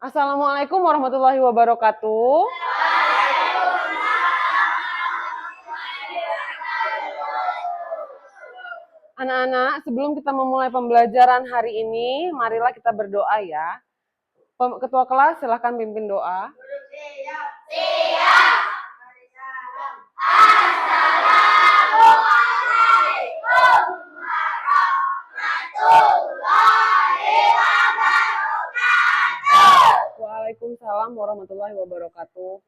Assalamualaikum warahmatullahi wabarakatuh. Anak-anak, sebelum kita memulai pembelajaran hari ini, marilah kita berdoa ya. Ketua kelas, silahkan pimpin doa. Waalaikumsalam warahmatullahi wabarakatuh.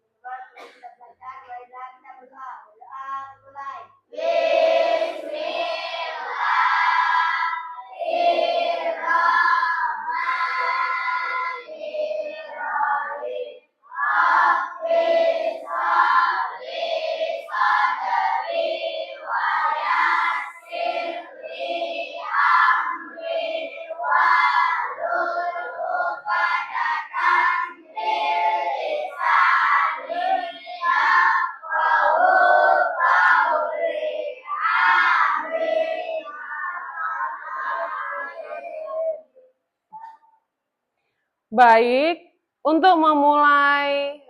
Baik, untuk memulai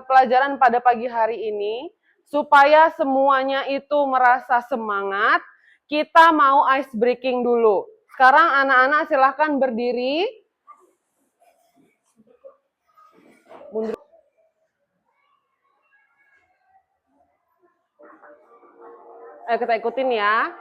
pelajaran pada pagi hari ini, supaya semuanya itu merasa semangat, kita mau ice breaking dulu. Sekarang anak-anak silahkan berdiri. Mundur. Ayo kita ikutin ya.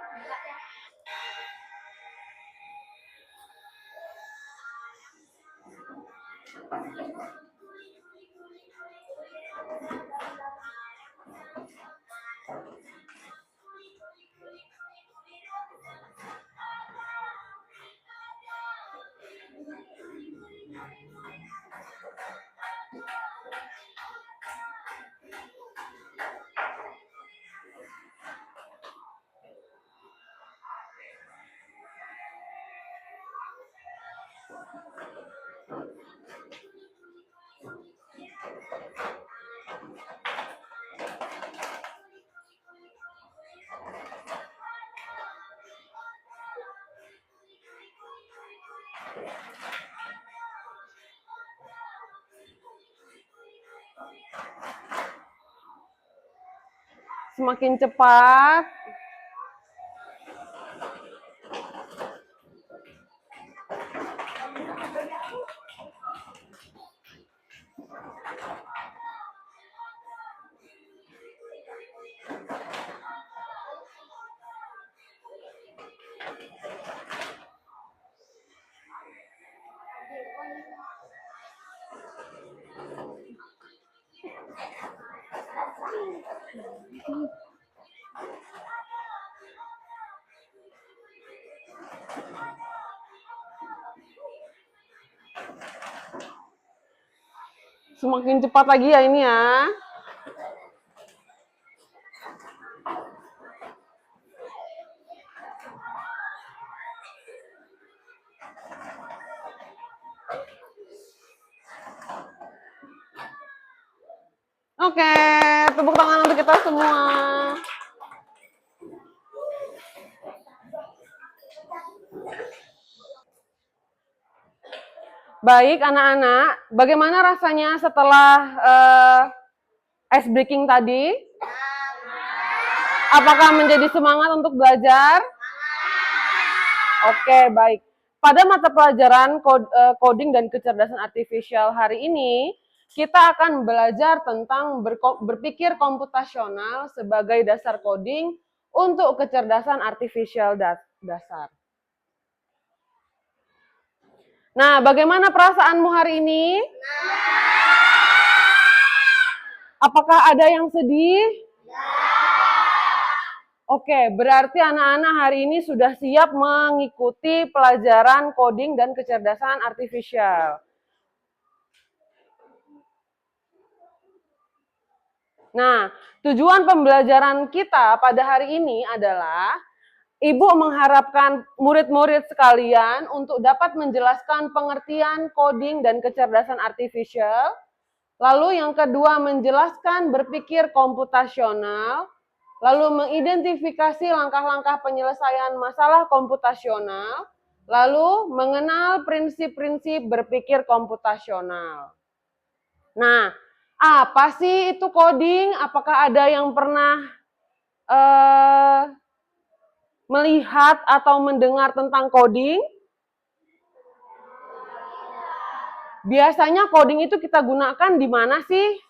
Semakin cepat. Semakin cepat lagi ya ini ya. Oke, tepuk tangan untuk kita semua. Baik anak-anak, bagaimana rasanya setelah ice breaking tadi? Apakah menjadi semangat untuk belajar? Oke, baik. Pada mata pelajaran coding dan kecerdasan artifisial hari ini, kita akan belajar tentang berpikir komputasional sebagai dasar coding untuk kecerdasan artifisial dasar. Nah, bagaimana perasaanmu hari ini? Apakah ada yang sedih? Oke, berarti anak-anak hari ini sudah siap mengikuti pelajaran coding dan kecerdasan artifisial. Nah, tujuan pembelajaran kita pada hari ini adalah Ibu mengharapkan murid-murid sekalian untuk dapat menjelaskan pengertian coding dan kecerdasan artifisial. Lalu yang kedua, menjelaskan berpikir komputasional. Lalu mengidentifikasi langkah-langkah penyelesaian masalah komputasional. Lalu mengenal prinsip-prinsip berpikir komputasional. Nah, apa sih itu coding? Apakah ada yang pernah melihat atau mendengar tentang coding? Biasanya coding itu kita gunakan di mana sih?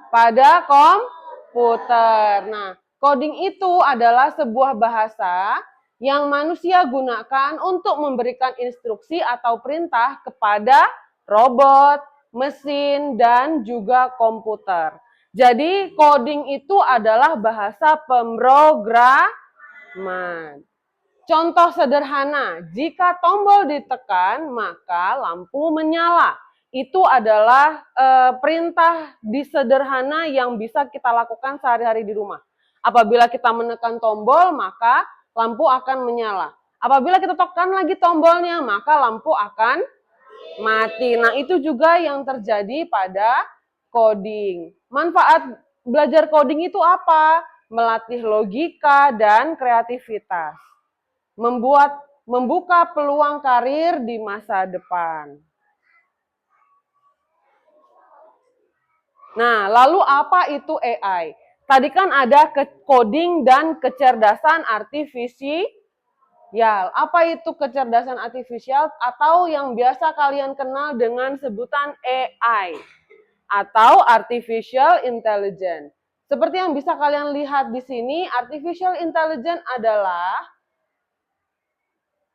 Pada komputer. Nah, coding itu adalah sebuah bahasa yang manusia gunakan untuk memberikan instruksi atau perintah kepada robot, mesin, dan juga komputer. Jadi, coding itu adalah bahasa pemrograman. Contoh sederhana, jika tombol ditekan, maka lampu menyala. Itu adalah perintah sederhana yang bisa kita lakukan sehari-hari di rumah. Apabila kita menekan tombol, maka lampu akan menyala. Apabila kita tekan lagi tombolnya, maka lampu akan mati. Nah, itu juga yang terjadi pada coding. Manfaat belajar coding itu apa? Melatih logika dan kreativitas. Membuka peluang karir di masa depan. Nah, lalu apa itu AI? Tadi kan ada coding dan kecerdasan artifisial. Apa itu kecerdasan artifisial atau yang biasa kalian kenal dengan sebutan AI atau artificial intelligence? Seperti yang bisa kalian lihat di sini, artificial intelligence adalah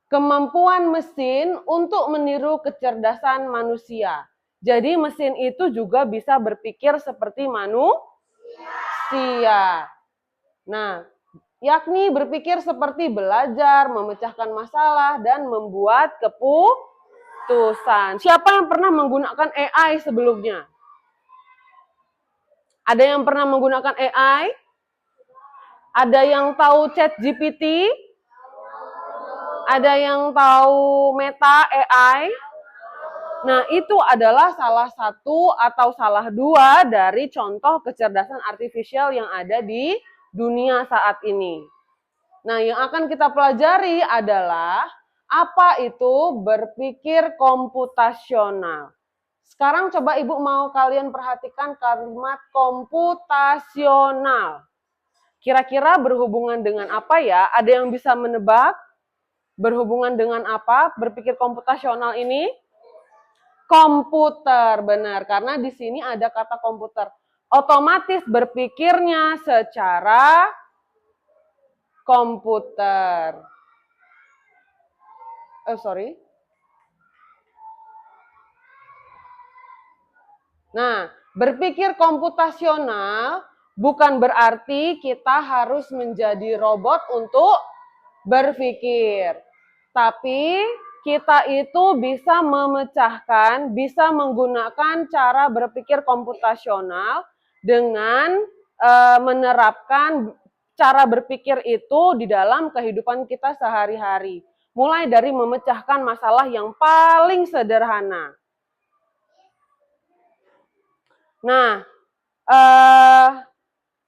kemampuan mesin untuk meniru kecerdasan manusia. Jadi mesin itu juga bisa berpikir seperti manusia. Nah, yakni berpikir seperti belajar, memecahkan masalah, dan membuat keputusan. Siapa yang pernah menggunakan AI sebelumnya? Ada yang pernah menggunakan AI? Ada yang tahu ChatGPT? Ada yang tahu Meta AI? Nah, itu adalah salah satu atau salah dua dari contoh kecerdasan artifisial yang ada di dunia saat ini. Nah, yang akan kita pelajari adalah apa itu berpikir komputasional. Sekarang coba Ibu mau kalian perhatikan kalimat komputasional. Kira-kira berhubungan dengan apa ya? Ada yang bisa menebak? Berhubungan dengan apa berpikir komputasional ini? Komputer, benar. Karena di sini ada kata komputer. Otomatis berpikirnya secara komputer. Nah, berpikir komputasional bukan berarti kita harus menjadi robot untuk berpikir. Tapi kita itu bisa memecahkan, bisa menggunakan cara berpikir komputasional dengan menerapkan cara berpikir itu di dalam kehidupan kita sehari-hari. Mulai dari memecahkan masalah yang paling sederhana. Nah,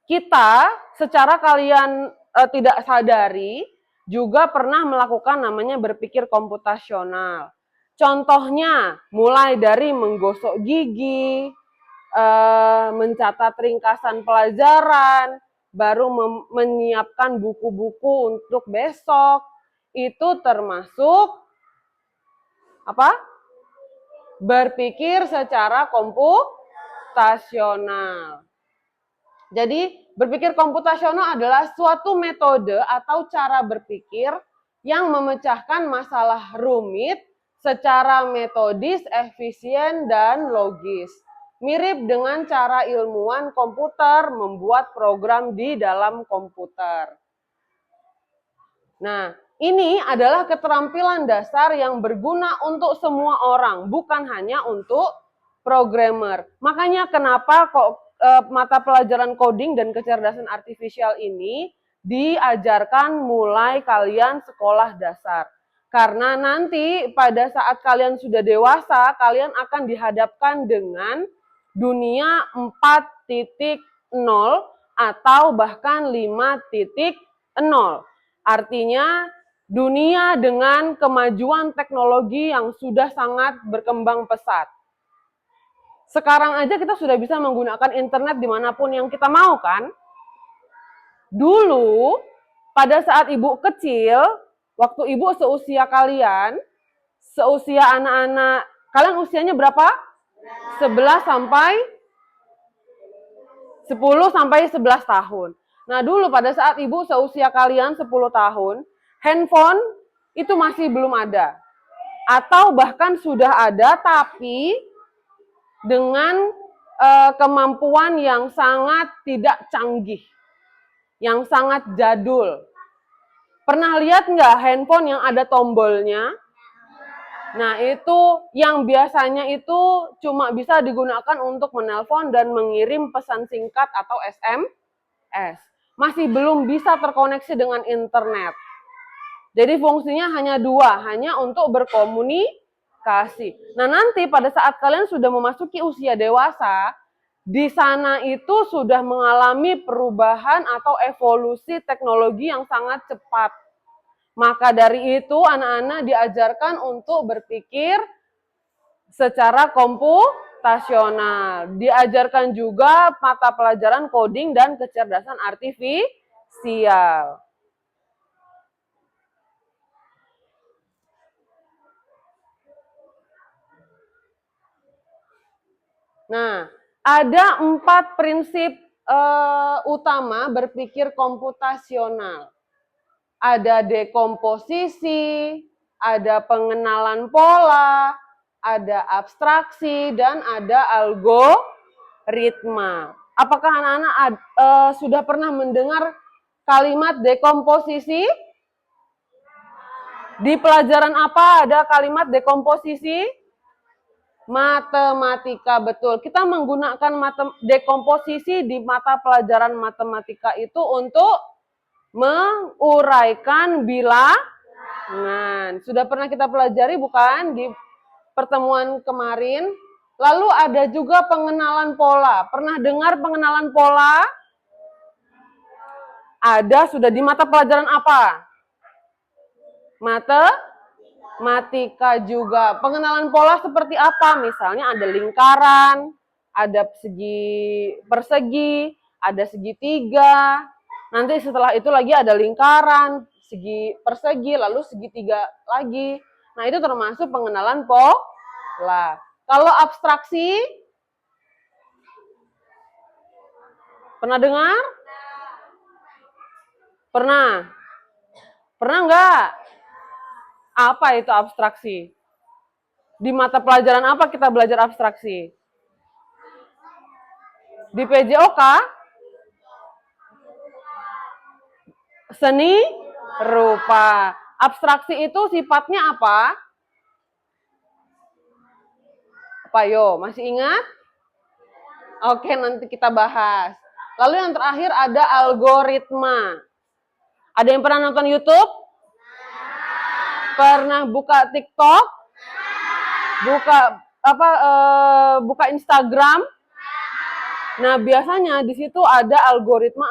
kita secara kalian tidak sadari juga pernah melakukan namanya berpikir komputasional. Contohnya, mulai dari menggosok gigi, mencatat ringkasan pelajaran, baru menyiapkan buku-buku untuk besok. Itu termasuk apa? Berpikir secara komputasional. Jadi, berpikir komputasional adalah suatu metode atau cara berpikir yang memecahkan masalah rumit secara metodis, efisien, dan logis. Mirip dengan cara ilmuwan komputer membuat program di dalam komputer. Nah, ini adalah keterampilan dasar yang berguna untuk semua orang, bukan hanya untuk programmer. Makanya kenapa kok mata pelajaran coding dan kecerdasan artifisial ini diajarkan mulai kalian sekolah dasar. Karena nanti pada saat kalian sudah dewasa, kalian akan dihadapkan dengan dunia 4.0 atau bahkan 5.0. Artinya dunia dengan kemajuan teknologi yang sudah sangat berkembang pesat. Sekarang aja kita sudah bisa menggunakan internet dimanapun yang kita mau kan? Dulu, pada saat ibu kecil, waktu ibu seusia kalian, seusia anak-anak, kalian usianya berapa? 11 sampai 10 sampai 11 tahun. Nah dulu pada saat ibu seusia kalian 10 tahun, handphone itu masih belum ada. Atau bahkan sudah ada tapi dengan kemampuan yang sangat tidak canggih. Yang sangat jadul. Pernah lihat nggak handphone yang ada tombolnya? Nah itu yang biasanya itu cuma bisa digunakan untuk menelpon dan mengirim pesan singkat atau SMS. Masih belum bisa terkoneksi dengan internet. Jadi fungsinya hanya dua, hanya untuk berkomunikasi. Nah nanti pada saat kalian sudah memasuki usia dewasa, di sana itu sudah mengalami perubahan atau evolusi teknologi yang sangat cepat. Maka dari itu anak-anak diajarkan untuk berpikir secara komputasional. Diajarkan juga mata pelajaran coding dan kecerdasan artifisial. Nah, ada 4 prinsip utama berpikir komputasional. Ada dekomposisi, ada pengenalan pola, ada abstraksi, dan ada algoritma. Apakah anak-anak sudah pernah mendengar kalimat dekomposisi? Di pelajaran apa ada kalimat dekomposisi? Matematika, betul. Kita menggunakan dekomposisi di mata pelajaran matematika itu untuk menguraikan bilangan. Sudah pernah kita pelajari bukan di pertemuan kemarin? Lalu ada juga pengenalan pola. Pernah dengar pengenalan pola? Ada, sudah di mata pelajaran apa? Matematika juga. Pengenalan pola seperti apa? Misalnya ada lingkaran, ada persegi, ada segitiga. Nanti setelah itu lagi ada lingkaran, persegi, lalu segitiga lagi. Nah, itu termasuk pengenalan pola. Kalau abstraksi, pernah dengar? Pernah? Pernah enggak? Apa itu abstraksi? Di mata pelajaran apa kita belajar abstraksi? Di PJOK? Seni rupa. Abstraksi itu sifatnya apa? Apa yo? Masih ingat? Oke, nanti kita bahas. Lalu yang terakhir ada algoritma. Ada yang pernah nonton YouTube? Pernah buka TikTok? Buka Instagram? Nah, biasanya di situ ada algoritma.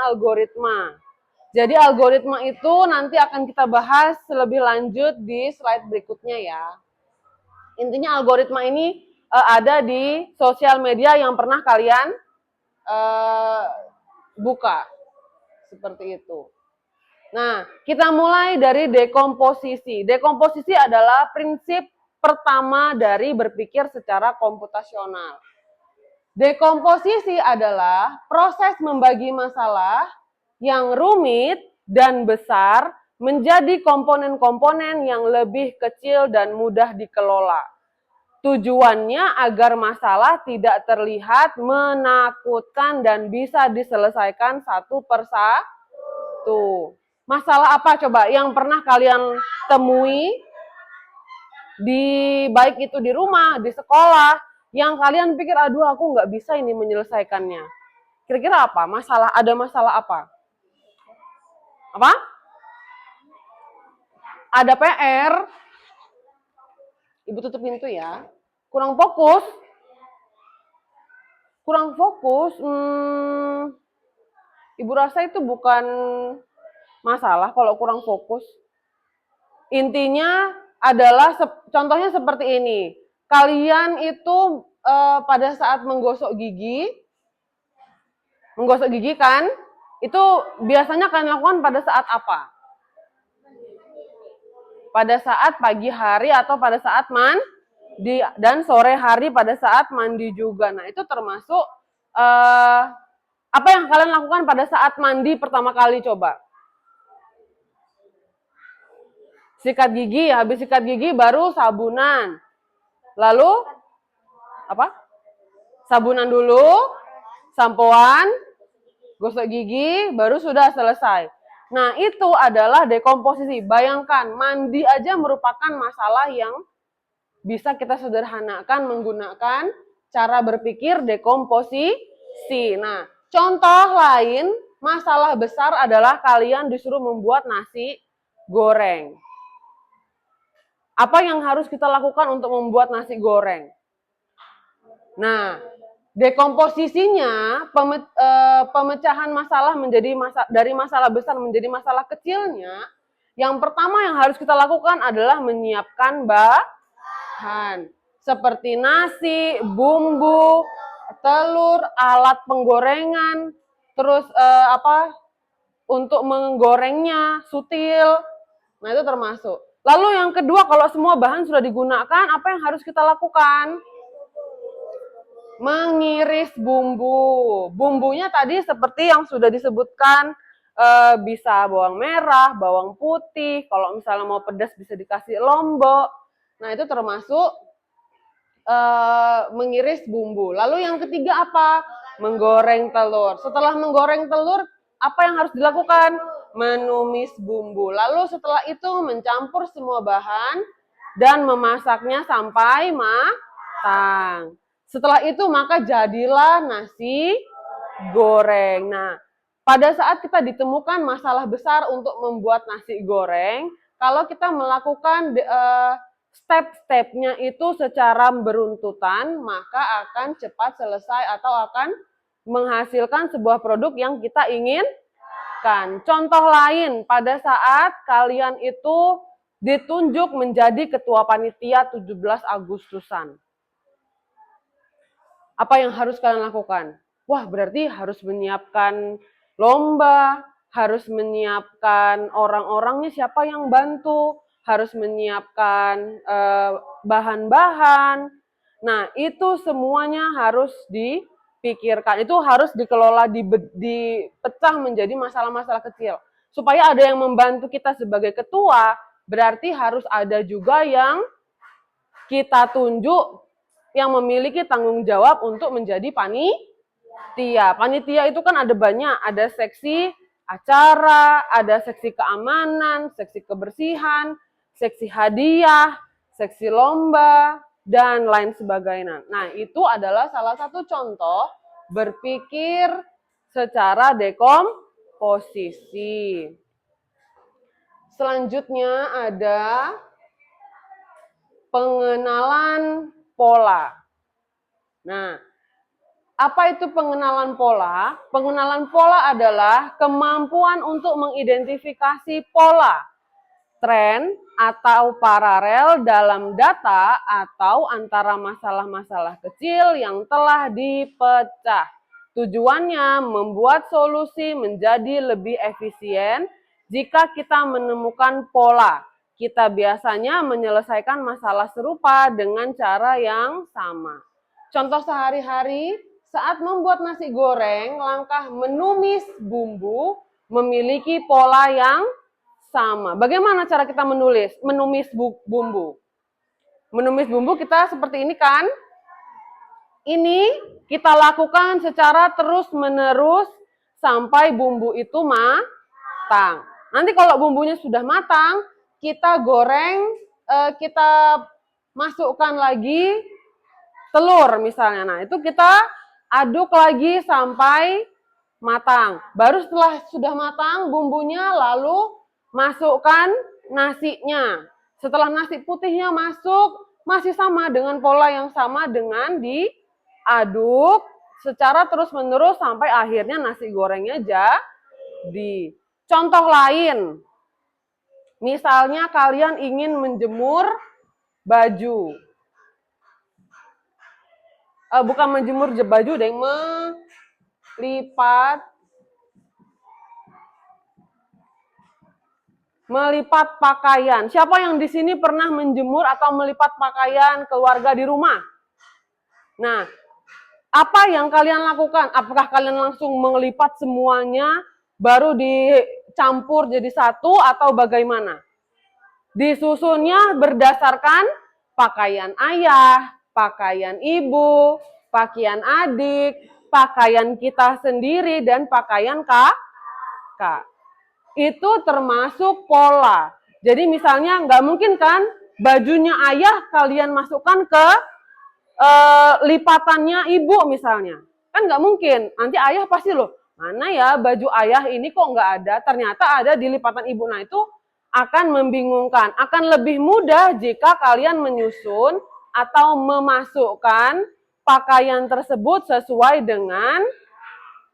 Jadi algoritma itu nanti akan kita bahas lebih lanjut di slide berikutnya ya. Intinya algoritma ini ada di sosial media yang pernah kalian buka. Seperti itu. Nah, kita mulai dari dekomposisi. Dekomposisi adalah prinsip pertama dari berpikir secara komputasional. Dekomposisi adalah proses membagi masalah yang rumit dan besar menjadi komponen-komponen yang lebih kecil dan mudah dikelola. Tujuannya agar masalah tidak terlihat menakutkan dan bisa diselesaikan satu persatu. Masalah apa coba yang pernah kalian temui baik itu di rumah, di sekolah, yang kalian pikir, aduh aku nggak bisa ini menyelesaikannya. Kira-kira apa? Ada masalah apa? Apa? Ada PR. Ibu tutup pintu ya. Kurang fokus. Ibu rasa itu bukan masalah kalau kurang fokus. Intinya adalah contohnya seperti ini. Kalian itu pada saat menggosok gigi kan, itu biasanya kalian lakukan pada saat apa? Pada saat pagi hari atau pada saat mandi, dan sore hari pada saat mandi juga. Nah, itu termasuk apa yang kalian lakukan pada saat mandi pertama kali coba? Sikat gigi, habis sikat gigi baru sabunan. Lalu apa? Sabunan dulu, sampoan, gosok gigi, baru sudah selesai. Nah, itu adalah dekomposisi. Bayangkan, mandi aja merupakan masalah yang bisa kita sederhanakan menggunakan cara berpikir dekomposisi. Nah, contoh lain, masalah besar adalah kalian disuruh membuat nasi goreng. Apa yang harus kita lakukan untuk membuat nasi goreng? Nah, dekomposisinya, pemecahan masalah dari masalah besar menjadi masalah kecilnya, yang pertama yang harus kita lakukan adalah menyiapkan bahan. Seperti nasi, bumbu, telur, alat penggorengan, terus untuk menggorengnya, sutil. Nah, itu termasuk. Lalu yang kedua, kalau semua bahan sudah digunakan, apa yang harus kita lakukan? Mengiris bumbu. Bumbunya tadi seperti yang sudah disebutkan, bisa bawang merah, bawang putih. Kalau misalnya mau pedas bisa dikasih lombok. Nah, itu termasuk mengiris bumbu. Lalu yang ketiga apa? Menggoreng telur. Setelah menggoreng telur, apa yang harus dilakukan? Menumis bumbu. Lalu setelah itu mencampur semua bahan dan memasaknya sampai matang. Setelah itu maka jadilah nasi goreng. Nah, pada saat kita ditemukan masalah besar untuk membuat nasi goreng, kalau kita melakukan step-stepnya itu secara beruntutan, maka akan cepat selesai atau akan menghasilkan sebuah produk yang kita inginkan. Contoh lain, pada saat kalian itu ditunjuk menjadi ketua panitia 17 Agustusan. Apa yang harus kalian lakukan? Wah, berarti harus menyiapkan lomba, harus menyiapkan orang-orangnya siapa yang bantu, harus menyiapkan bahan-bahan. Nah, itu semuanya harus dipikirkan. Itu harus dikelola, dipecah menjadi masalah-masalah kecil. Supaya ada yang membantu kita sebagai ketua, berarti harus ada juga yang kita tunjuk yang memiliki tanggung jawab untuk menjadi panitia. Panitia itu kan ada banyak, ada seksi acara, ada seksi keamanan, seksi kebersihan, seksi hadiah, seksi lomba, dan lain sebagainya. Nah, itu adalah salah satu contoh berpikir secara dekomposisi. Selanjutnya ada pengenalan pola. Nah, apa itu pengenalan pola? Pengenalan pola adalah kemampuan untuk mengidentifikasi pola, tren, atau paralel dalam data atau antara masalah-masalah kecil yang telah dipecah. Tujuannya membuat solusi menjadi lebih efisien jika kita menemukan pola. Kita biasanya menyelesaikan masalah serupa dengan cara yang sama. Contoh sehari-hari, saat membuat nasi goreng, langkah menumis bumbu memiliki pola yang sama. Bagaimana cara kita menumis bumbu? Menumis bumbu kita seperti ini kan? Ini kita lakukan secara terus-menerus sampai bumbu itu matang. Nanti kalau bumbunya sudah matang, kita goreng, kita masukkan lagi telur misalnya. Nah, itu kita aduk lagi sampai matang. Baru setelah sudah matang bumbunya, lalu masukkan nasinya. Setelah nasi putihnya masuk, masih sama dengan pola yang sama dengan diaduk secara terus-menerus sampai akhirnya nasi gorengnya jadi. Contoh lain, Misalnya kalian ingin menjemur baju. Bukan menjemur baju deh, melipat pakaian. Siapa yang di sini pernah menjemur atau melipat pakaian keluarga di rumah? Nah, apa yang kalian lakukan? Apakah kalian langsung melipat semuanya, baru dicampur jadi satu, atau bagaimana? Disusunnya berdasarkan pakaian ayah, pakaian ibu, pakaian adik, pakaian kita sendiri, dan pakaian kakak. Itu termasuk pola. Jadi misalnya nggak mungkin kan bajunya ayah kalian masukkan ke lipatannya ibu misalnya. Kan nggak mungkin. Nanti ayah pasti loh, mana ya baju ayah ini kok nggak ada, ternyata ada di lipatan ibu. Nah itu akan membingungkan. Akan lebih mudah jika kalian menyusun atau memasukkan pakaian tersebut sesuai dengan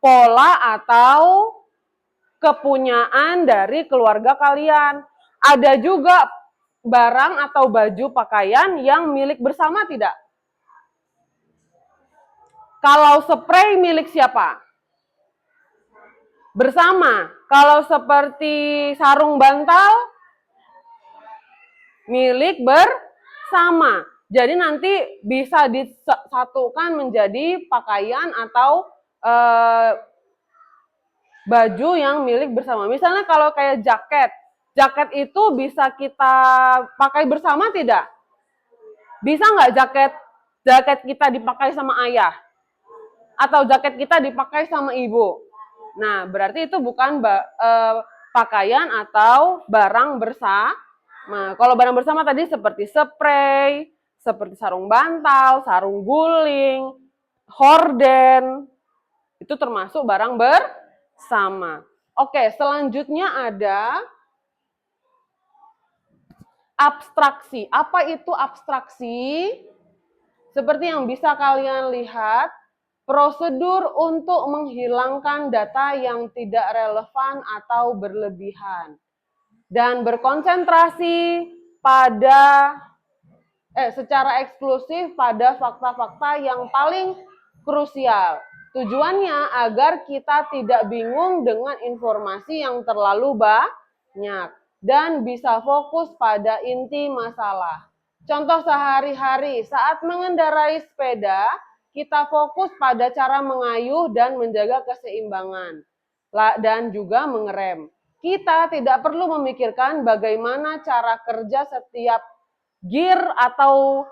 pola atau kepunyaan dari keluarga kalian. Ada juga barang atau baju pakaian yang milik bersama tidak? Kalau spray milik siapa? Bersama. Kalau seperti sarung bantal milik bersama. Jadi nanti bisa disatukan menjadi pakaian atau baju yang milik bersama. Misalnya kalau kayak jaket. Jaket itu bisa kita pakai bersama tidak? Bisa nggak jaket kita dipakai sama ayah? Atau jaket kita dipakai sama ibu? Nah, berarti itu bukan pakaian atau barang bersama. Kalau barang bersama tadi seperti spray, seperti sarung bantal, sarung guling, horden, itu termasuk barang bersama. Oke, selanjutnya ada abstraksi. Apa itu abstraksi? Seperti yang bisa kalian lihat, prosedur untuk menghilangkan data yang tidak relevan atau berlebihan dan berkonsentrasi pada secara eksklusif pada fakta-fakta yang paling krusial. Tujuannya agar kita tidak bingung dengan informasi yang terlalu banyak dan bisa fokus pada inti masalah. Contoh sehari-hari saat mengendarai sepeda, kita fokus pada cara mengayuh dan menjaga keseimbangan dan juga mengerem. Kita tidak perlu memikirkan bagaimana cara kerja setiap gear atau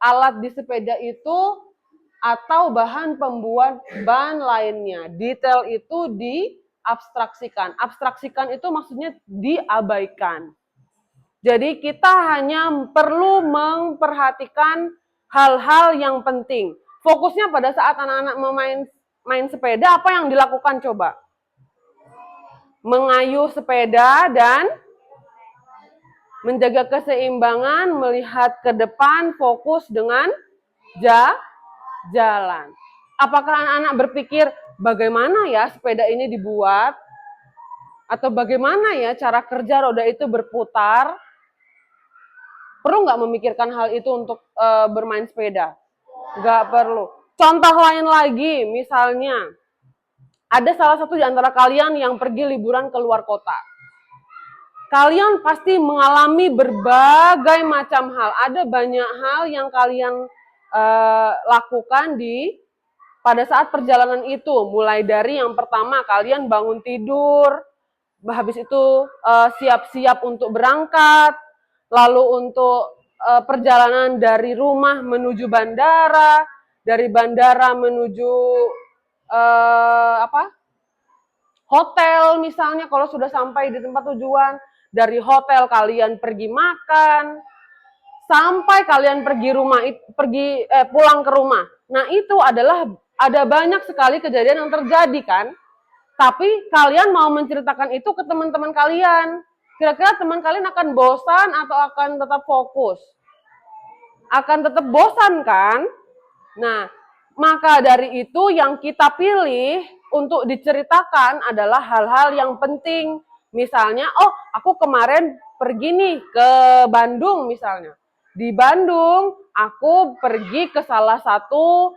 alat di sepeda itu atau bahan pembuat ban lainnya. Detail itu diabstraksikan. Abstraksikan itu maksudnya diabaikan. Jadi kita hanya perlu memperhatikan hal-hal yang penting. Fokusnya pada saat anak-anak main sepeda, apa yang dilakukan coba? Mengayuh sepeda dan menjaga keseimbangan, melihat ke depan, fokus dengan jalan. Apakah anak-anak berpikir bagaimana ya sepeda ini dibuat? Atau bagaimana ya cara kerja roda itu berputar? Perlu nggak memikirkan hal itu untuk bermain sepeda? Nggak perlu. Contoh lain lagi, misalnya ada salah satu di antara kalian yang pergi liburan ke luar kota. Kalian pasti mengalami berbagai macam hal. Ada banyak hal yang kalian lakukan pada saat perjalanan itu. Mulai dari yang pertama, kalian bangun tidur, habis itu siap-siap untuk berangkat, lalu untuk perjalanan dari rumah menuju bandara, dari bandara menuju hotel misalnya kalau sudah sampai di tempat tujuan, dari hotel kalian pergi makan, sampai kalian pulang ke rumah. Nah itu adalah ada banyak sekali kejadian yang terjadi kan, tapi kalian mau menceritakan itu ke teman-teman kalian. Kira-kira teman kalian akan bosan atau akan tetap fokus? Akan tetap bosan kan? Nah, maka dari itu yang kita pilih untuk diceritakan adalah hal-hal yang penting. Misalnya, oh aku kemarin pergi nih ke Bandung misalnya. Di Bandung, aku pergi ke salah satu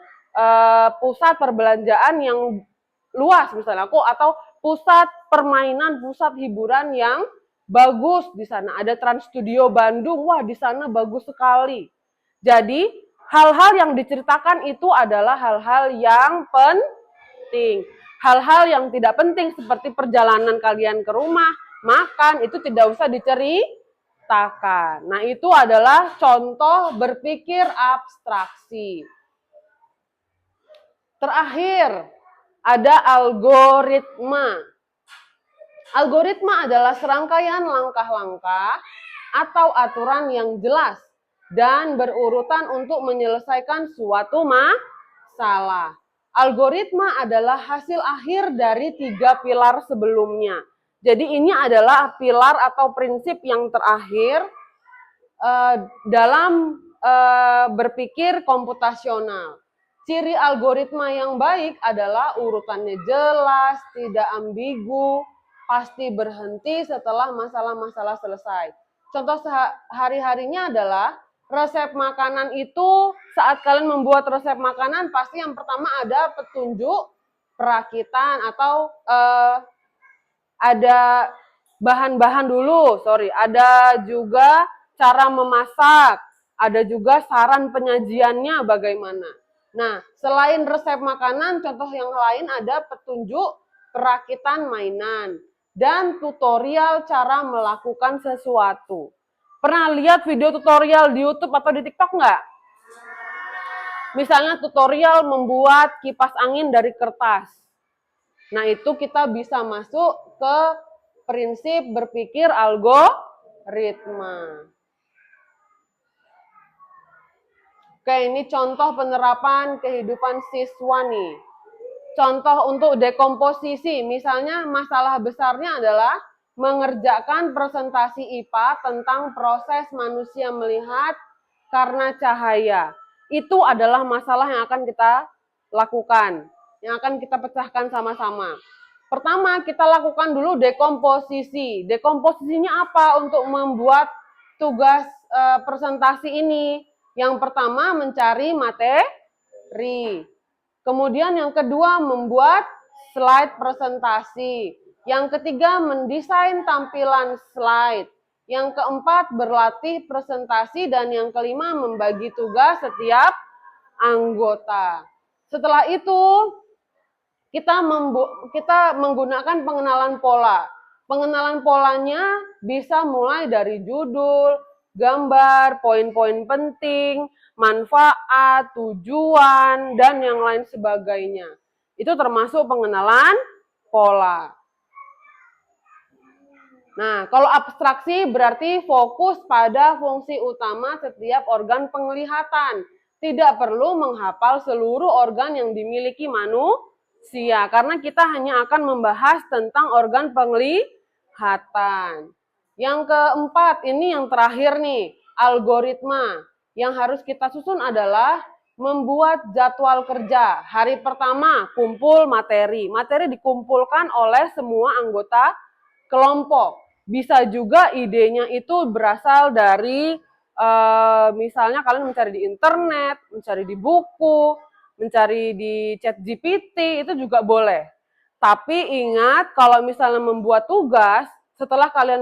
pusat perbelanjaan yang luas misalnya aku, atau pusat permainan, pusat hiburan yang bagus di sana. Ada Trans Studio Bandung, wah di sana bagus sekali. Jadi hal-hal yang diceritakan itu adalah hal-hal yang penting. Hal-hal yang tidak penting seperti perjalanan kalian ke rumah, makan, itu tidak usah diceritakan. Nah, itu adalah contoh berpikir abstraksi. Terakhir, ada algoritma. Algoritma adalah serangkaian langkah-langkah atau aturan yang jelas dan berurutan untuk menyelesaikan suatu masalah. Algoritma adalah hasil akhir dari 3 pilar sebelumnya. Jadi ini adalah pilar atau prinsip yang terakhir dalam berpikir komputasional. Ciri algoritma yang baik adalah urutannya jelas, tidak ambigu, pasti berhenti setelah masalah-masalah selesai. Contoh sehari-harinya adalah resep makanan itu, saat kalian membuat resep makanan, pasti yang pertama ada petunjuk perakitan atau ada bahan-bahan dulu, ada juga cara memasak, ada juga saran penyajiannya bagaimana. Nah, selain resep makanan, contoh yang lain ada petunjuk perakitan mainan dan tutorial cara melakukan sesuatu. Pernah lihat video tutorial di YouTube atau di TikTok nggak? Misalnya tutorial membuat kipas angin dari kertas. Nah, itu kita bisa masuk ke prinsip berpikir algoritma. Oke, ini contoh penerapan kehidupan siswa nih. Contoh untuk dekomposisi, misalnya masalah besarnya adalah mengerjakan presentasi IPA tentang proses manusia melihat karena cahaya. Itu adalah masalah yang akan kita lakukan, yang akan kita pecahkan sama-sama. Pertama, kita lakukan dulu dekomposisi. Dekomposisinya apa untuk membuat tugas presentasi ini? Yang pertama, mencari materi. Kemudian yang kedua, membuat slide presentasi. Yang ketiga, mendesain tampilan slide. Yang keempat, berlatih presentasi. Dan yang kelima, membagi tugas setiap anggota. Setelah itu, kita menggunakan pengenalan pola. Pengenalan polanya bisa mulai dari judul, gambar, poin-poin penting, manfaat, tujuan, dan yang lain sebagainya. Itu termasuk pengenalan pola. Nah, kalau abstraksi berarti fokus pada fungsi utama setiap organ penglihatan. Tidak perlu menghafal seluruh organ yang dimiliki manusia, karena kita hanya akan membahas tentang organ penglihatan. Yang keempat, ini yang terakhir nih, algoritma. Yang harus kita susun adalah membuat jadwal kerja. Hari pertama, kumpul materi. Materi dikumpulkan oleh semua anggota kelompok. Bisa juga idenya itu berasal dari misalnya kalian mencari di internet, mencari di buku, mencari di ChatGPT, itu juga boleh. Tapi ingat, kalau misalnya membuat tugas, setelah kalian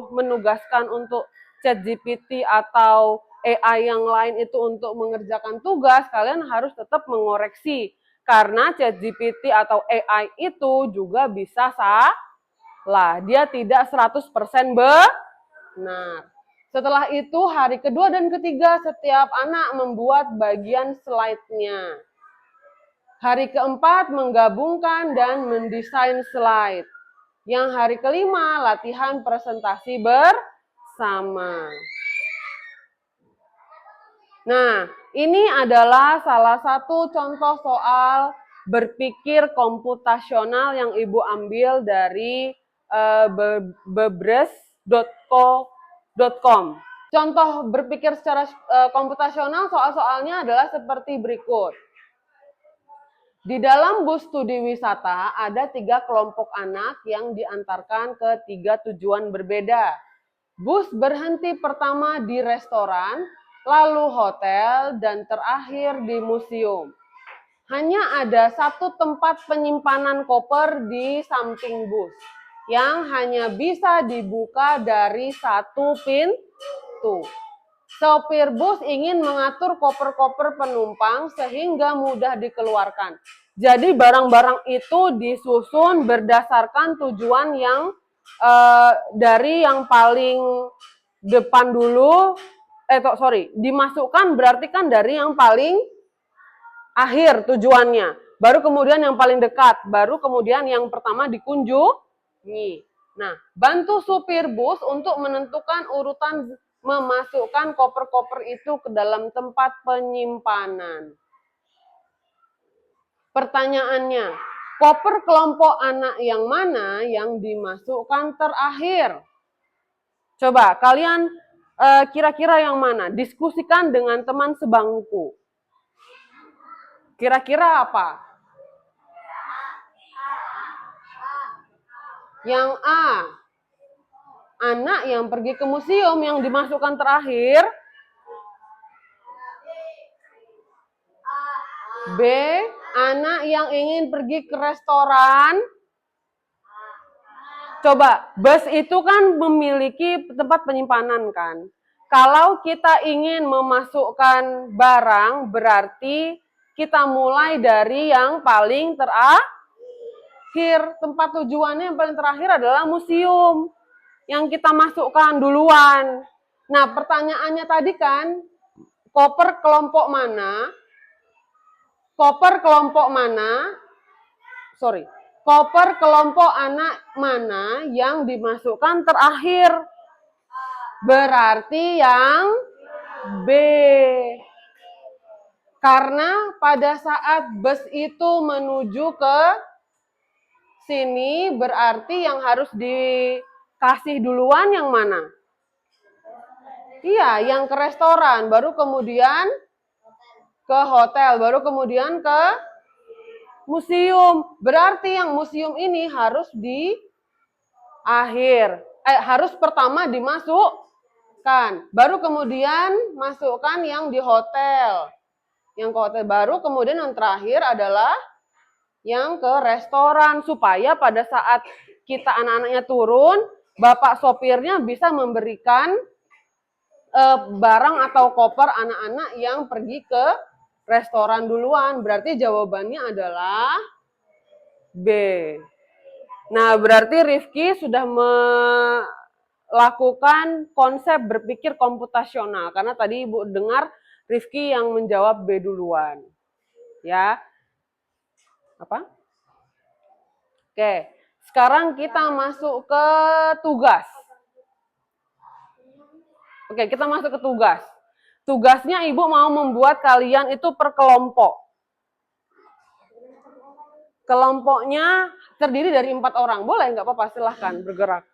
menugaskan untuk ChatGPT atau AI yang lain itu untuk mengerjakan tugas, kalian harus tetap mengoreksi. Karena ChatGPT atau AI itu juga bisa salah. Dia tidak 100% benar. Setelah itu, hari kedua dan ketiga, setiap anak membuat bagian slide-nya. Hari keempat, menggabungkan dan mendesain slide. Yang hari kelima, latihan presentasi bersama. Nah, ini adalah salah satu contoh soal berpikir komputasional yang Ibu ambil dari bebres.co.com. Contoh berpikir secara komputasional soal-soalnya adalah seperti berikut. Di dalam bus studi wisata ada 3 kelompok anak yang diantarkan ke 3 tujuan berbeda. Bus berhenti pertama di restoran, lalu hotel, dan terakhir di museum. Hanya ada satu tempat penyimpanan koper di samping bus yang hanya bisa dibuka dari satu pintu. Sopir bus ingin mengatur koper-koper penumpang sehingga mudah dikeluarkan. Jadi barang-barang itu disusun berdasarkan tujuan yang dari yang paling depan dulu, dimasukkan berarti kan dari yang paling akhir tujuannya. Baru kemudian yang paling dekat, baru kemudian yang pertama dikunjungi. Nah, bantu supir bus untuk menentukan urutan memasukkan koper-koper itu ke dalam tempat penyimpanan. Pertanyaannya, koper kelompok anak yang mana yang dimasukkan terakhir? Coba kalian kira-kira yang mana? Diskusikan dengan teman sebangku. Kira-kira apa? Yang A. Anak yang pergi ke museum yang dimasukkan terakhir. B. Anak yang ingin pergi ke restoran. Coba, bus itu kan memiliki tempat penyimpanan kan. Kalau kita ingin memasukkan barang, berarti kita mulai dari yang paling terakhir. Tempat tujuannya yang paling terakhir adalah museum. Yang kita masukkan duluan. Nah, pertanyaannya tadi kan, koper kelompok mana? Koper kelompok mana? Koper kelompok anak mana yang dimasukkan terakhir? Berarti yang B. Karena pada saat bus itu menuju ke sini, berarti yang harus dikasih duluan yang mana? Iya, yang ke restoran, baru kemudian ke hotel, baru kemudian ke museum. Berarti yang museum ini harus di akhir. Harus pertama dimasukkan. Baru kemudian masukkan yang di hotel. Yang ke hotel baru kemudian yang terakhir adalah yang ke restoran. Supaya pada saat kita anak-anaknya turun, bapak sopirnya bisa memberikan barang atau koper anak-anak yang pergi ke restoran duluan. Berarti jawabannya adalah B. Nah, berarti Rifki sudah melakukan konsep berpikir komputasional. Karena tadi Ibu dengar Rifki yang menjawab B duluan. Ya. Apa? Oke. Sekarang kita masuk ke tugas. Oke, kita masuk ke tugas. Tugasnya Ibu mau membuat kalian itu per kelompok. Kelompoknya terdiri dari 4 orang. Boleh, nggak apa-apa, silahkan bergerak.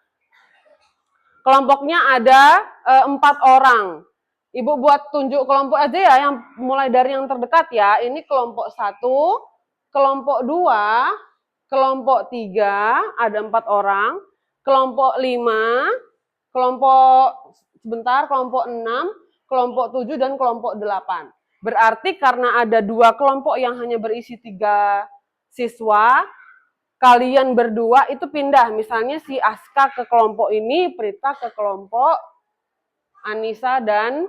Kelompoknya ada 4 orang. Ibu buat tunjuk kelompok aja ya, yang mulai dari yang terdekat ya. Ini kelompok 1, kelompok 2, kelompok 3, ada 4 orang. Kelompok 5, kelompok 6, kelompok 7, dan kelompok 8. Berarti karena ada 2 kelompok yang hanya berisi 3 siswa, kalian berdua itu pindah. Misalnya si Aska ke kelompok ini, Prita ke kelompok Anissa dan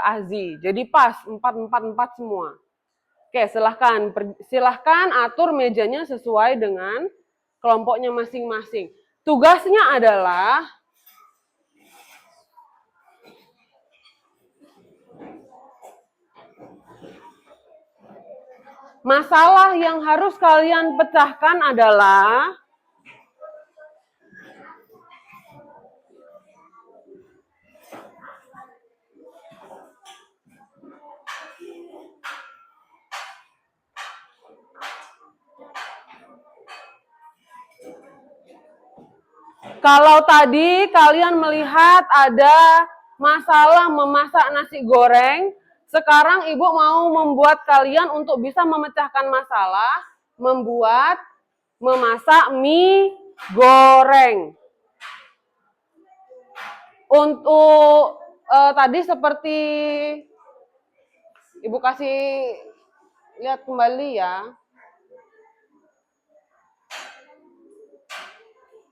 Azzi. Jadi pas, 4 semua. Oke, silahkan atur mejanya sesuai dengan kelompoknya masing-masing. Tugasnya adalah masalah yang harus kalian pecahkan adalah kalau tadi kalian melihat ada masalah memasak nasi goreng, Sekarang Ibu mau membuat kalian untuk bisa memecahkan masalah, memasak mie goreng. Untuk tadi seperti Ibu kasih lihat kembali ya.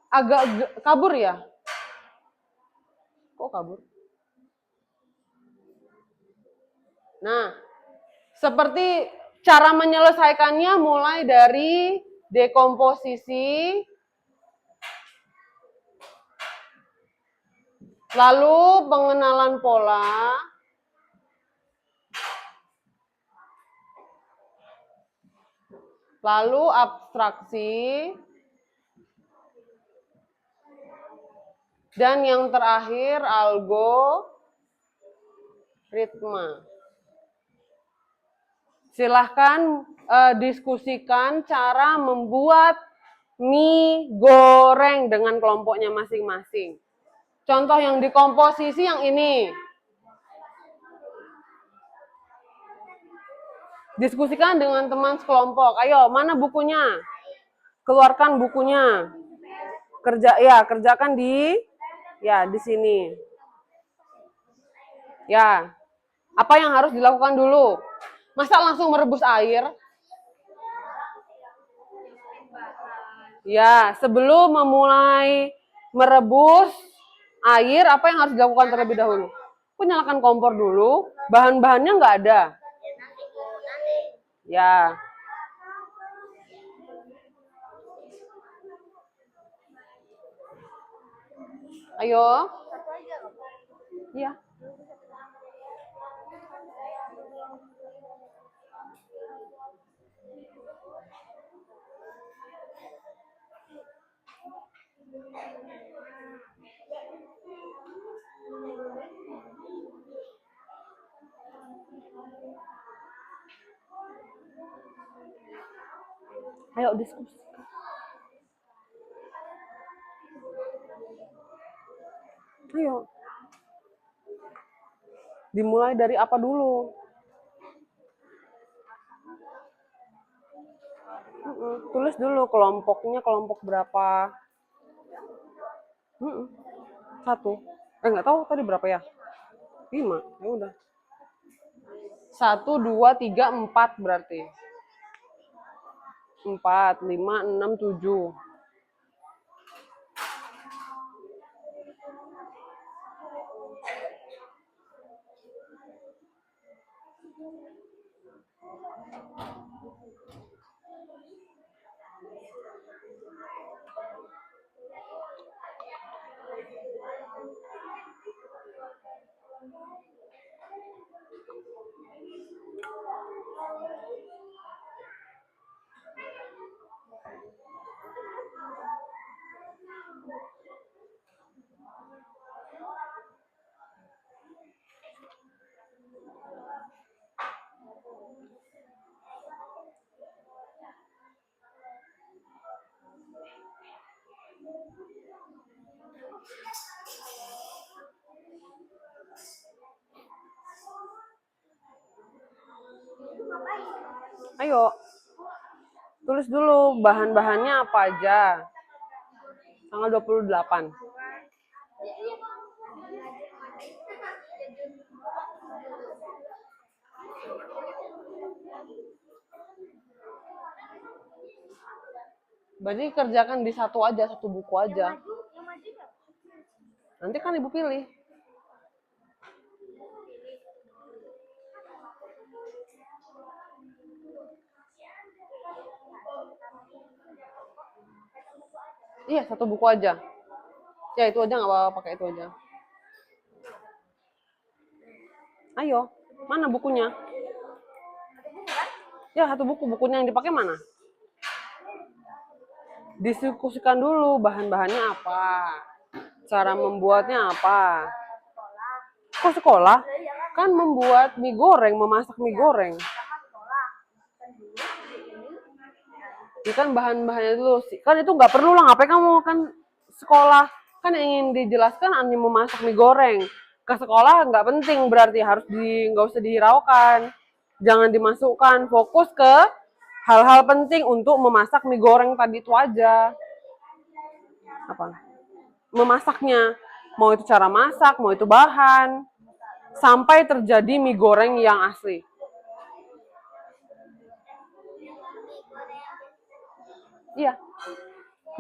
Agak kabur ya? Kok kabur? Nah, seperti cara menyelesaikannya mulai dari dekomposisi, lalu pengenalan pola, lalu abstraksi, dan yang terakhir algoritma. Silahkan diskusikan cara membuat mie goreng dengan kelompoknya masing-masing. Contoh yang dikomposisi yang ini. Diskusikan dengan teman sekelompok. Ayo, mana bukunya? Keluarkan bukunya. Kerjakan di sini. Ya. Apa yang harus dilakukan dulu? Masa langsung merebus air? Ya, sebelum memulai merebus air, apa yang harus dilakukan terlebih dahulu? Nyalakan kompor dulu, bahan-bahannya nggak ada. Ya. Ayo. Ya. Ayo diskusi. Ayo. Dimulai dari apa dulu? Tulis dulu kelompoknya, kelompok berapa? 1. Nggak tahu tadi berapa ya? 5. Ya udah. 1, 2, 3, 4 berarti. 4, 5, 6, 7. Ayo, tulis dulu bahan-bahannya apa aja. Tanggal 28. Berarti kerjakan di satu aja, satu buku aja. Nanti kan Ibu pilih. Iya, satu buku aja. Ya, itu aja nggak apa-apa, pakai itu aja. Ayo, mana bukunya? Ya, satu buku. Bukunya yang dipakai mana? Diskusikan dulu bahan-bahannya apa. Cara membuatnya apa. Kok sekolah? Kan membuat mie goreng, memasak mie goreng. Ya kan bahan-bahannya dulu sih. Kan itu nggak perlu lah, ngapain kamu kan sekolah. Kan yang ingin dijelaskan hanya memasak mie goreng. ke sekolah nggak penting, berarti harus nggak usah dihiraukan, jangan dimasukkan, fokus ke hal-hal penting untuk memasak mie goreng tadi itu aja. Apa? Memasaknya, mau itu cara masak, mau itu bahan, sampai terjadi mie goreng yang asli. Iya,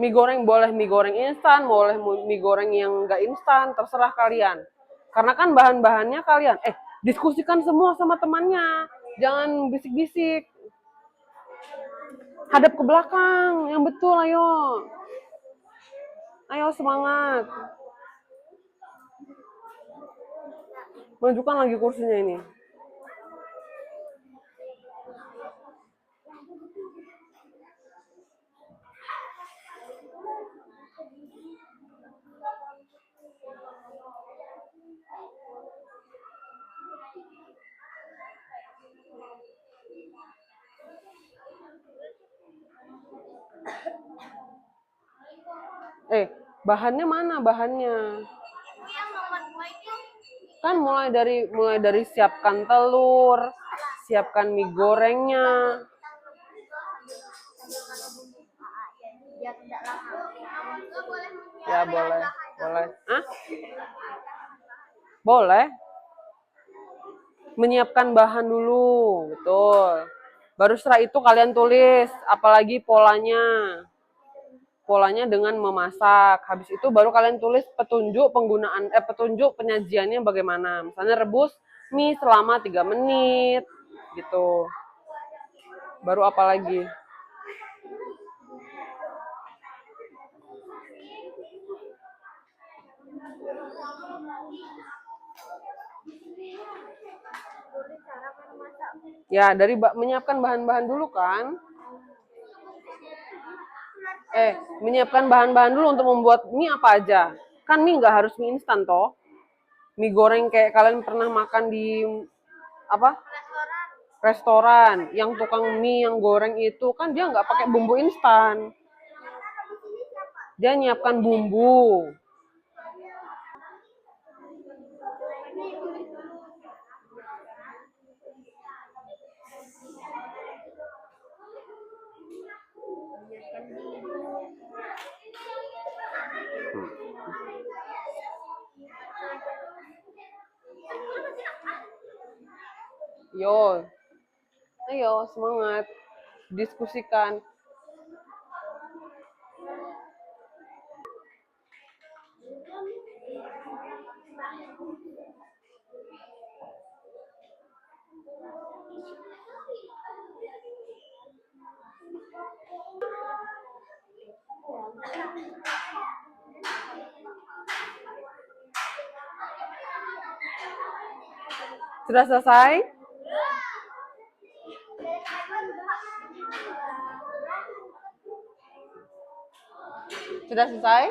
mie goreng boleh mie goreng instan, boleh mie goreng yang nggak instan, terserah kalian. Karena kan bahan-bahannya kalian, diskusikan semua sama temannya, jangan bisik-bisik. Hadap ke belakang, yang betul, ayo. Ayo semangat. Majukan lagi kursinya ini. Bahannya mana bahannya? Kan mulai dari siapkan telur, siapkan mie gorengnya. Ya boleh, boleh. Hah? Boleh. Menyiapkan bahan dulu, betul. Baru setelah itu kalian tulis, apalagi polanya. Polanya dengan memasak. Habis itu baru kalian tulis petunjuk penyajiannya bagaimana. Misalnya rebus mie selama 3 menit gitu. Baru apa lagi? Ya, dari menyiapkan bahan-bahan dulu kan. Menyiapkan bahan-bahan dulu untuk membuat mie apa aja. Kan mie nggak harus mie instan toh. Mie goreng kayak kalian pernah makan di apa? Restoran. Yang tukang mie yang goreng itu kan dia nggak pakai bumbu instan. Dia nyiapkan bumbu. Yo, ayo semangat, diskusikan. Sudah selesai? Sudah selesai?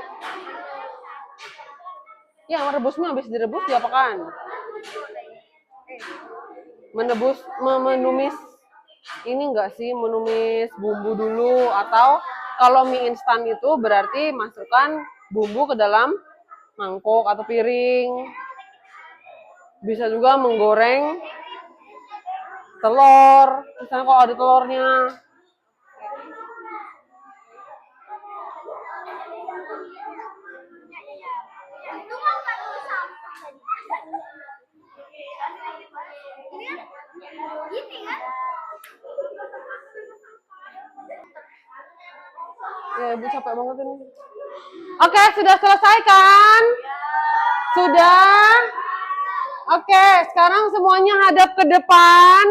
Ya, merebusnya habis direbus diapakan? Menumis ini enggak sih, menumis bumbu dulu, atau kalau mie instan itu berarti masukkan bumbu ke dalam mangkok atau piring. Bisa juga menggoreng telur, misalnya kalau ada telurnya. Ya, Ibu capek banget ini. Oke, sudah selesai kan? Sudah? Oke, sekarang semuanya hadap ke depan.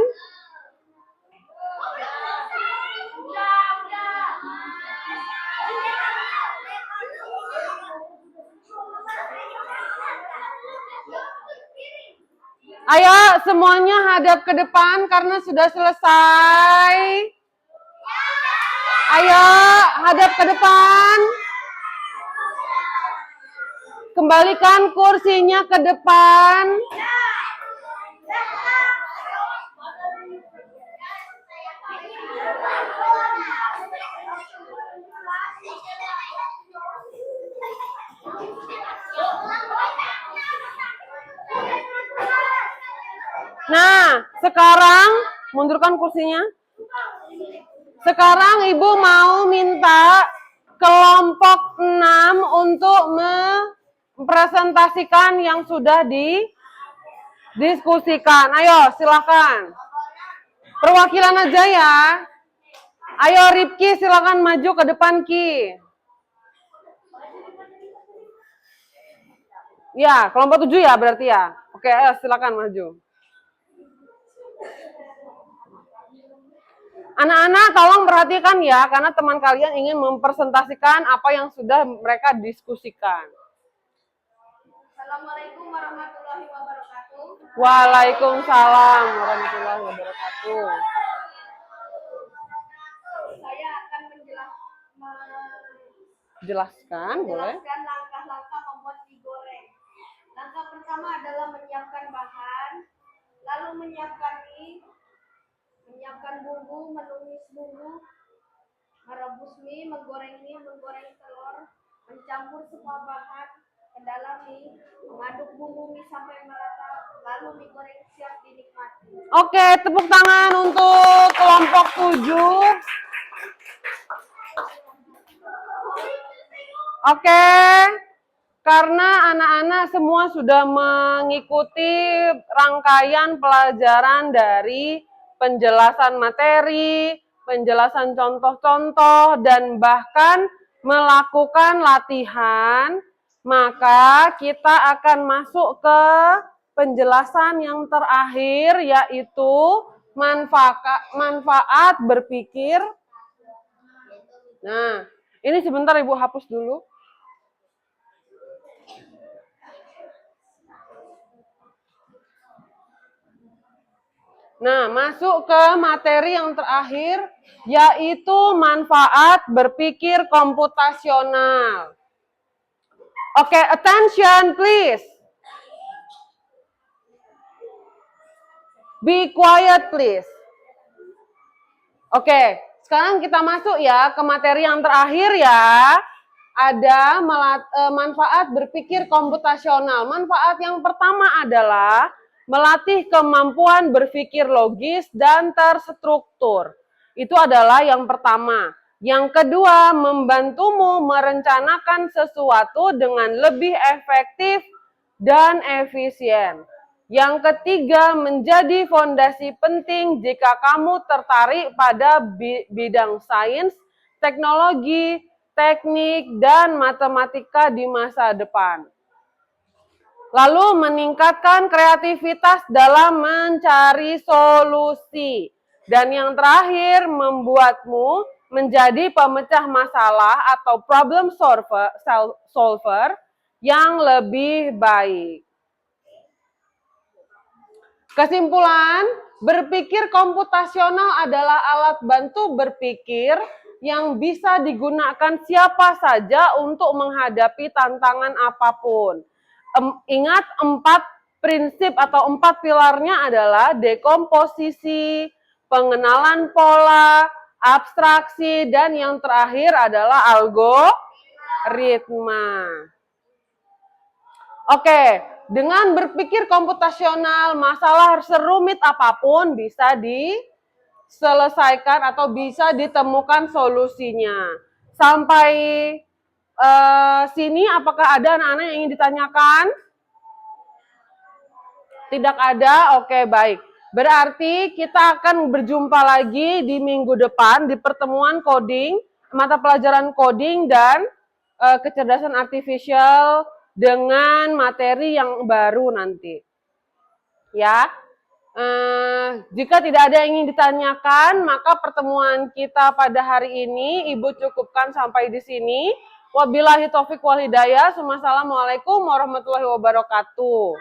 Ayo, semuanya hadap ke depan karena sudah selesai. Ayo, hadap ke depan. Kembalikan kursinya ke depan. Sekarang, mundurkan kursinya. Sekarang Ibu mau minta kelompok 6 untuk mempresentasikan yang sudah didiskusikan. Ayo, silakan. Perwakilan aja ya. Ayo Ripki, silakan maju ke depan Ki. Ya, kelompok 7 ya berarti ya. Oke, ayo silakan maju. Anak-anak tolong perhatikan ya, karena teman kalian ingin mempresentasikan apa yang sudah mereka diskusikan. Assalamualaikum warahmatullahi wabarakatuh. Waalaikumsalam warahmatullahi wabarakatuh. Saya akan Jelaskan, boleh. menjelaskan langkah-langkah membuat mie goreng. Langkah pertama adalah menyiapkan bahan, lalu menyiapkan mie, menyiapkan bumbu, menumis bumbu, merebus mie, menggoreng telur, mencampur semua bahan ke dalam mie, mengaduk bumbu mie sampai merata, lalu mie goreng siap dinikmati. Oke, tepuk tangan untuk kelompok 7. Oke, karena anak-anak semua sudah mengikuti rangkaian pelajaran dari penjelasan materi, penjelasan contoh-contoh, dan bahkan melakukan latihan, maka kita akan masuk ke penjelasan yang terakhir, yaitu manfaat berpikir. Nah, ini sebentar Ibu hapus dulu. Nah, masuk ke materi yang terakhir, yaitu manfaat berpikir komputasional. Oke, attention please. Be quiet please. Oke, sekarang kita masuk ya ke materi yang terakhir ya. Ada manfaat berpikir komputasional. Manfaat yang pertama adalah melatih kemampuan berpikir logis dan terstruktur. Itu adalah yang pertama. Yang kedua, membantumu merencanakan sesuatu dengan lebih efektif dan efisien. Yang ketiga, menjadi fondasi penting jika kamu tertarik pada bidang sains, teknologi, teknik, dan matematika di masa depan. Lalu meningkatkan kreativitas dalam mencari solusi. Dan yang terakhir, membuatmu menjadi pemecah masalah atau problem solver yang lebih baik. Kesimpulan, berpikir komputasional adalah alat bantu berpikir yang bisa digunakan siapa saja untuk menghadapi tantangan apapun. Ingat 4 prinsip atau 4 pilarnya adalah dekomposisi, pengenalan pola, abstraksi, dan yang terakhir adalah algoritma. Oke, dengan berpikir komputasional, masalah serumit apapun bisa diselesaikan atau bisa ditemukan solusinya. Sampai sini, apakah ada anak-anak yang ingin ditanyakan? Tidak ada? Oke, baik. Berarti kita akan berjumpa lagi di minggu depan di pertemuan coding, mata pelajaran coding dan kecerdasan artifisial dengan materi yang baru nanti. Ya. Jika tidak ada yang ingin ditanyakan, maka pertemuan kita pada hari ini Ibu cukupkan sampai di sini. Wabillahi taufik wal hidayah. Wassalamualaikum warahmatullahi wabarakatuh.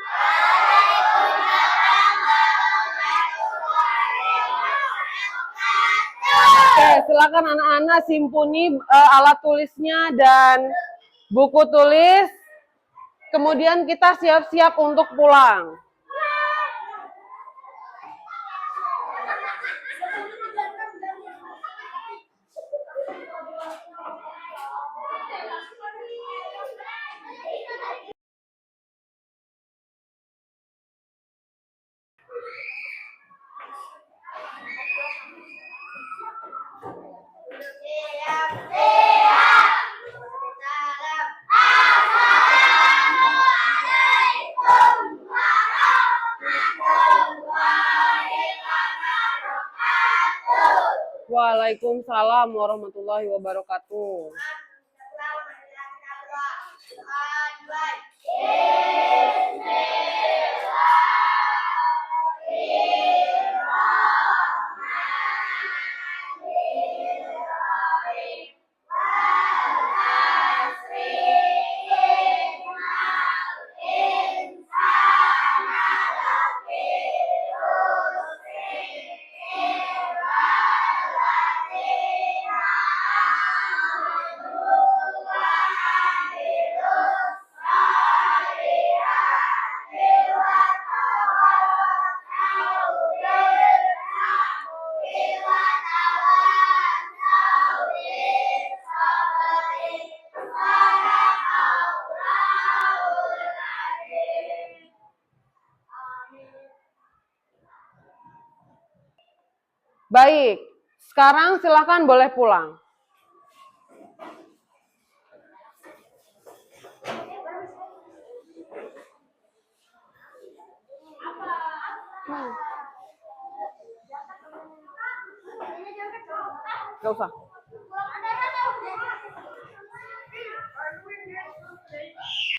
Oke, silakan anak-anak simpuni alat tulisnya dan buku tulis. Kemudian kita siap-siap untuk pulang. Waalaikumsalam warahmatullahi wabarakatuh. Baik, sekarang silakan boleh pulang. Gak usah.